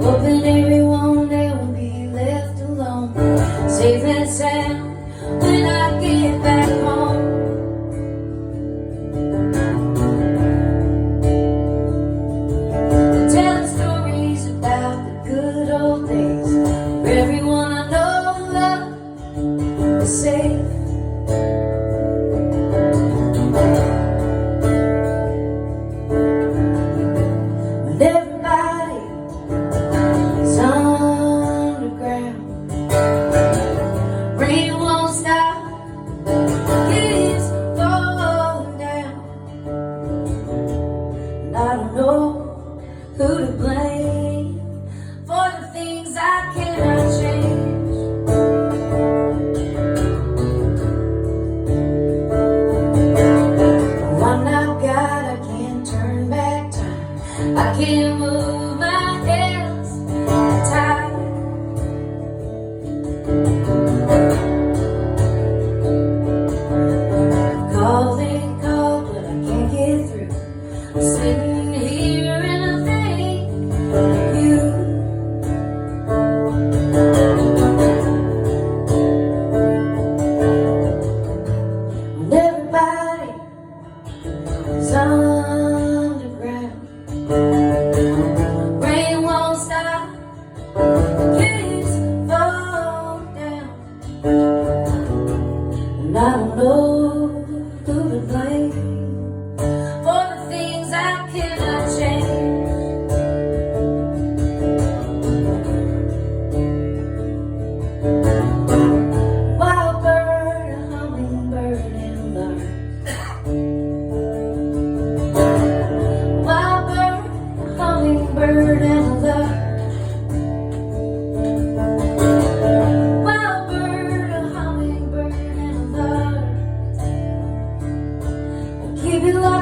hoping everyone there will be left alone, safe and sound when I get back home. They're telling stories about the good old days, where everyone I know and love is safe. When everybody is underground, rain won't stop, it's falling down, and I don't know who to blame for the things I cannot change. Oh, I'm not God, I can't turn back time, I can't move my hands tied. Calling, call, but I can't get through. I'm sitting here and I think of you. When everybody is underground, rain won't stop, kids fall down, and I don't know who to blame for the things I cannot change. Wildbird, a hummingbird in love. Wildbird, a hummingbird in love. Wildbird, a hummingbird in love. Keep it low.